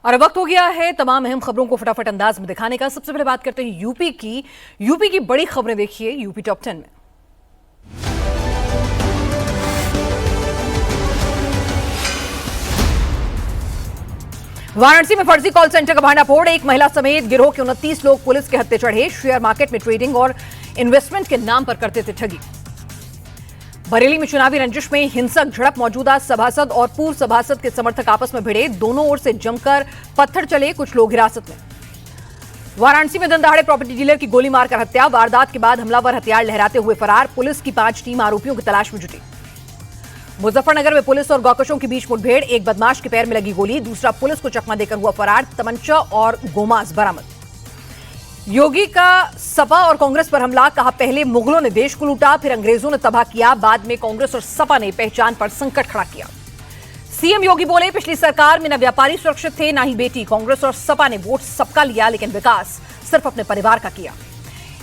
और अब वक्त हो गया है तमाम अहम खबरों को फटाफट अंदाज में दिखाने का। सबसे पहले बात करते हैं यूपी की बड़ी खबरें देखिए यूपी टॉप 10 में। वाराणसी में फर्जी कॉल सेंटर का भांडाफोड़, एक महिला समेत गिरोह के 29 लोग पुलिस के हत्थे चढ़े। शेयर मार्केट में ट्रेडिंग और इन्वेस्टमेंट के नाम पर करते थे ठगी। बरेली में चुनावी रंजिश में हिंसक झड़प, मौजूदा सभासद और पूर्व सभासद के समर्थक आपस में भिड़े, दोनों ओर से जमकर पत्थर चले, कुछ लोग हिरासत में। वाराणसी में दंदाहाड़े प्रॉपर्टी डीलर की गोली मारकर हत्या, वारदात के बाद हमलावर हथियार लहराते हुए फरार, पुलिस की 5 टीम आरोपियों की तलाश में जुटी। मुजफ्फरनगर में पुलिस और गौकशों के बीच मुठभेड़, एक बदमाश के पैर में लगी गोली, दूसरा पुलिस को चकमा देकर हुआ फरार, तमंचा और गोमांस बरामद। योगी का सपा और कांग्रेस पर हमला, कहा पहले मुगलों ने देश को लूटा, फिर अंग्रेजों ने तबाह किया, बाद में कांग्रेस और सपा ने पहचान पर संकट खड़ा किया। सीएम योगी बोले पिछली सरकार में न व्यापारी सुरक्षित थे न ही बेटी, कांग्रेस और सपा ने वोट सबका लिया लेकिन विकास सिर्फ अपने परिवार का किया।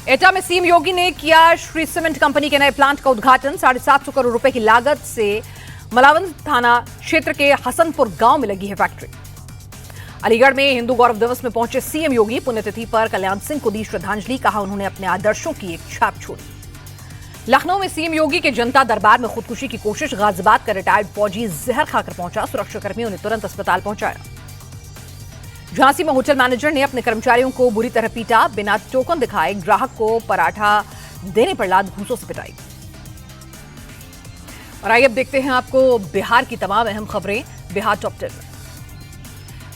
एटा में सीएम योगी ने किया श्री सीमेंट कंपनी के नए प्लांट का उद्घाटन, 750 करोड़ रुपए की लागत से मलावन थाना क्षेत्र के हसनपुर गांव में लगी है फैक्ट्री। अलीगढ़ में हिंदू गौरव दिवस में पहुंचे सीएम योगी, पुण्यतिथि पर कल्याण सिंह को दी श्रद्धांजलि, कहा उन्होंने अपने आदर्शों की एक छाप छोड़ी। लखनऊ में सीएम योगी के जनता दरबार में खुदकुशी की कोशिश, गाजियाबाद का रिटायर्ड फौजी जहर खाकर पहुंचा, सुरक्षाकर्मियों ने तुरंत अस्पताल पहुंचाया। झांसी में होटल मैनेजर ने अपने कर्मचारियों को बुरी तरह पीटा, बिना टोकन दिखाए ग्राहक को पराठा देने पर लाद घूंसों से पिटाई। और आइए अब देखते हैं आपको बिहार की तमाम अहम खबरें बिहार टॉप 10 में।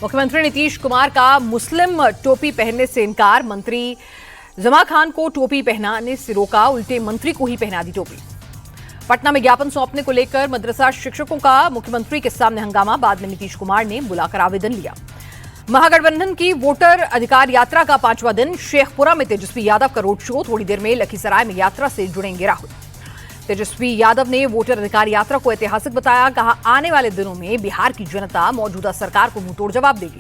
मुख्यमंत्री नीतीश कुमार का मुस्लिम टोपी पहनने से इनकार, मंत्री जमा खान को टोपी पहनाने से रोका, उल्टे मंत्री को ही पहना दी टोपी। पटना में ज्ञापन सौंपने को लेकर मदरसा शिक्षकों का मुख्यमंत्री के सामने हंगामा, बाद में नीतीश कुमार ने बुलाकर आवेदन लिया। महागठबंधन की वोटर अधिकार यात्रा का 5वां दिन, शेखपुरा में तेजस्वी यादव का रोड शो, थोड़ी देर में लखीसराय में यात्रा से जुड़ेंगे राहुल। तेजस्वी यादव ने वोटर अधिकार यात्रा को ऐतिहासिक बताया, कहा आने वाले दिनों में बिहार की जनता मौजूदा सरकार को मुंहतोड़ जवाब देगी।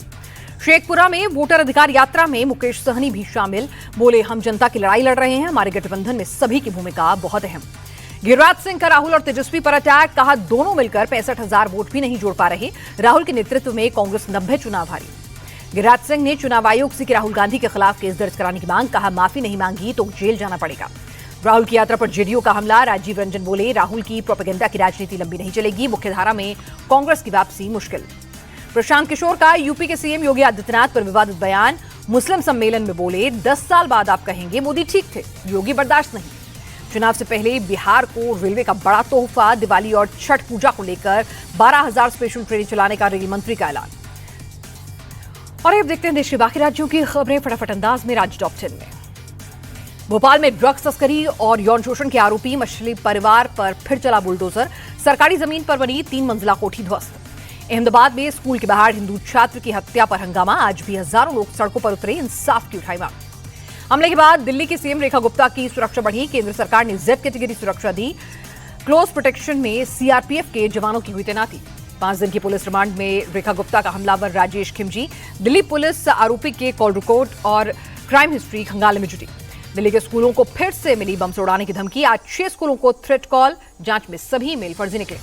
शेखपुरा में वोटर अधिकार यात्रा में मुकेश सहनी भी शामिल, बोले हम जनता की लड़ाई लड़ रहे हैं, हमारे गठबंधन में सभी की भूमिका बहुत अहम। गिरिराज सिंह का राहुल और तेजस्वी पर अटैक, कहा दोनों मिलकर 65,000 वोट भी नहीं जोड़ पा रहे, राहुल के नेतृत्व में कांग्रेस 90 चुनाव हारी। गिरिराज सिंह ने चुनाव आयोग से की राहुल गांधी के खिलाफ केस दर्ज कराने की मांग, कहा माफी नहीं मांगी तो जेल जाना पड़ेगा। राहुल की यात्रा पर जेडीयू का हमला, राजीव रंजन बोले राहुल की प्रोपेगेंडा की राजनीति लंबी नहीं चलेगी, मुख्यधारा में कांग्रेस की वापसी मुश्किल। प्रशांत किशोर का यूपी के सीएम योगी आदित्यनाथ पर विवादित बयान, मुस्लिम सम्मेलन में बोले 10 साल बाद आप कहेंगे मोदी ठीक थे, योगी बर्दाश्त नहीं। चुनाव से पहले बिहार को रेलवे का बड़ा तोहफा, दिवाली और छठ पूजा को लेकर 12,000 स्पेशल ट्रेन चलाने का रेल मंत्री का ऐलान। और अब देखते हैं देश के बाकी राज्यों की खबरें फटाफट अंदाज में राज्य टॉप 10 में। भोपाल में ड्रग्स तस्करी और यौन शोषण के आरोपी मछली परिवार पर फिर चला बुलडोजर, सरकारी जमीन पर बनी 3 मंजिला कोठी ध्वस्त। अहमदाबाद में स्कूल के बाहर हिंदू छात्र की हत्या पर हंगामा, आज भी हजारों लोग सड़कों पर उतरे, इंसाफ की उठाई मांग। हमले के बाद दिल्ली की सीएम रेखा गुप्ता की सुरक्षा बढ़ी, केंद्र सरकार ने जेड कैटेगरी सुरक्षा दी, क्लोज प्रोटेक्शन में सीआरपीएफ के जवानों की हुई तैनाती। 5 दिन की पुलिस रिमांड में रेखा गुप्ता का हमलावर राजेश खिमजी, दिल्ली पुलिस आरोपी के कॉल रिकॉर्ड और क्राइम हिस्ट्री खंगालने में जुटी। दिल्ली के स्कूलों को फिर से मिली बम से उड़ाने की धमकी, आज 6 स्कूलों को थ्रेट कॉल, जांच में सभी मेल फर्जी निकले।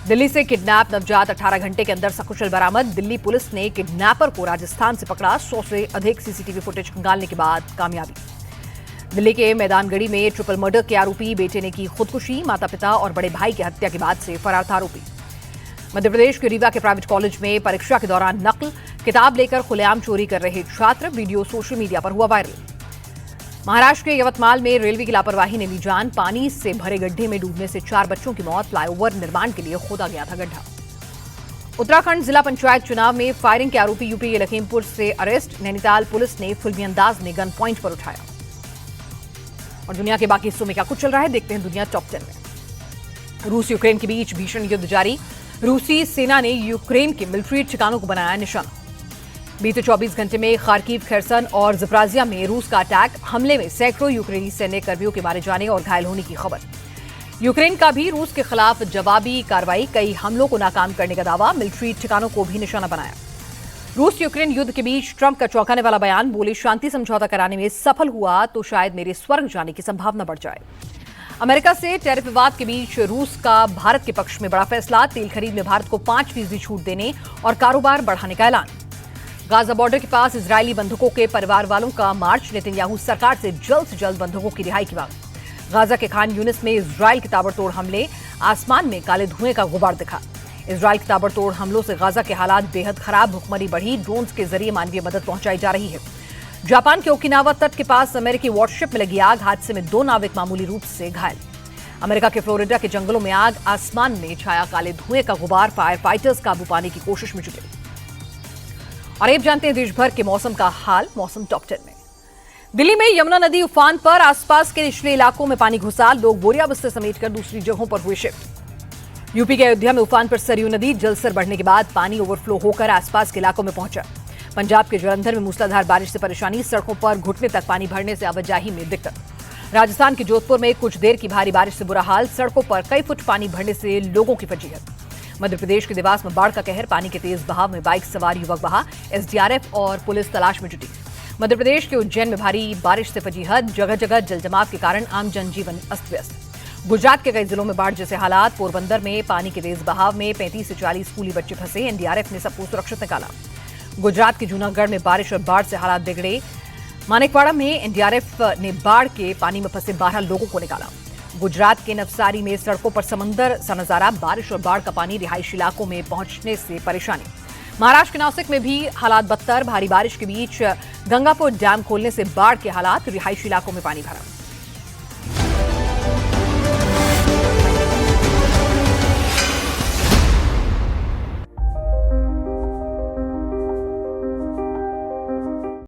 दिल्ली से किडनैप नवजात 18 घंटे के अंदर सकुशल बरामद, दिल्ली पुलिस ने किडनैपर को राजस्थान से पकड़ा, 100 से अधिक सीसीटीवी फुटेज खंगालने के बाद कामयाबी। दिल्ली के मैदानगढ़ी में ट्रिपल मर्डर के आरोपी बेटे ने की खुदकुशी, माता पिता और बड़े भाई की हत्या के बाद से फरार था आरोपी। मध्य प्रदेश के रीवा के प्राइवेट कॉलेज में परीक्षा के दौरान नकल, किताब लेकर खुलेआम चोरी कर रहे छात्र, वीडियो सोशल मीडिया पर हुआ वायरल। महाराष्ट्र के यवतमाल में रेलवे की लापरवाही ने ली जान, पानी से भरे गड्ढे में डूबने से 4 बच्चों की मौत, फ्लाईओवर निर्माण के लिए खोदा गया था गड्ढा। उत्तराखंड जिला पंचायत चुनाव में फायरिंग के आरोपी यूपी के लखीमपुर से अरेस्ट, नैनीताल पुलिस ने फिल्मी अंदाज में गन पॉइंट पर उठाया। और दुनिया के बाकी हिस्सों में क्या कुछ चल रहा है, देखते हैं दुनिया टॉप 10 में। रूस यूक्रेन के बीच भीषण युद्ध जारी, रूसी सेना ने यूक्रेन के मिलिट्री ठिकानों को बनाया निशाना। बीते 24 घंटे में खार्किव, खैरसन और ज़पराजिया में रूस का अटैक, हमले में सैकड़ों यूक्रेनी सैन्य कर्मियों के मारे जाने और घायल होने की खबर। यूक्रेन का भी रूस के खिलाफ जवाबी कार्रवाई, कई हमलों को नाकाम करने का दावा, मिलिट्री ठिकानों को भी निशाना बनाया। रूस यूक्रेन युद्ध के बीच ट्रंप का चौंकाने वाला बयान, बोले शांति समझौता कराने में सफल हुआ तो शायद मेरे स्वर्ग जाने की संभावना बढ़ जाए। अमेरिका से टैरिफ विवाद के बीच रूस का भारत के पक्ष में बड़ा फैसला, तेल खरीद में भारत को 5% छूट देने और कारोबार बढ़ाने का ऐलान। गाजा बॉर्डर के पास इजरायली बंधकों के परिवार वालों का मार्च, नेतन्याहू सरकार से जल्द बंधकों की रिहाई की मांग। गाजा के खान यूनिस में इजरायल के ताबड़तोड़ हमले, आसमान में काले धुएं का गुबार दिखा। इजरायल के ताबड़तोड़ हमलों से गाजा के हालात बेहद खराब, भुखमरी बढ़ी, ड्रोन के जरिए मानवीय मदद पहुंचाई जा रही है। जापान के ओकिनावा तट के पास अमेरिकी वॉरशिप में लगी आग, हादसे में 2 नाविक मामूली रूप से घायल। अमेरिका के फ्लोरिडा के जंगलों में आग, आसमान में छाया काले धुएं का गुबार, फायर फाइटर्स काबू पाने की कोशिश में जुटे। और अब जानते हैं देश भर के मौसम का हाल, मौसम टॉप 10 में। दिल्ली में यमुना नदी उफान पर, आसपास के निचले इलाकों में पानी घुसा, लोग बोरिया बस्ते समेटकर दूसरी जगहों पर हुए शिफ्ट। यूपी के अयोध्या में उफान पर सरयू नदी जलस्तर बढ़ने के बाद पानी ओवरफ्लो होकर आसपास के इलाकों में पहुंचा। पंजाब के जलंधर में मूसलाधार बारिश से परेशानी, सड़कों पर घुटने तक पानी भरने से आवाजाही में दिक्कत। राजस्थान के जोधपुर में कुछ देर की भारी बारिश से बुरा हाल, सड़कों पर कई फुट पानी भरने से लोगों की फजीहत। मध्य प्रदेश के देवास में बाढ़ का कहर, पानी के तेज बहाव में बाइक सवार युवक बहा, एसडीआरएफ और पुलिस तलाश में जुटी। मध्य प्रदेश के उज्जैन में भारी बारिश से फजीहत, जगह जगह जलजमाव के कारण आम जनजीवन अस्त व्यस्त। गुजरात के कई जिलों में बाढ़ जैसे हालात, पोरबंदर में पानी के तेज बहाव में 35 से 40 स्कूली बच्चे फंसे, एनडीआरएफ ने सबको सुरक्षित निकाला। गुजरात के जूनागढ़ में बारिश और बाढ़ से हालात बिगड़े, मानेकवाड़ा में एनडीआरएफ ने बाढ़ के पानी में फंसे 12 लोगों को निकाला। गुजरात के नवसारी में सड़कों पर समंदर सा नजारा, बारिश और बाढ़ का पानी रिहायशी इलाकों में पहुंचने से परेशानी। महाराष्ट्र के नासिक में भी हालात बदतर, भारी बारिश के बीच गंगापुर डैम खोलने से बाढ़ के हालात, रिहायशी इलाकों में पानी भरा।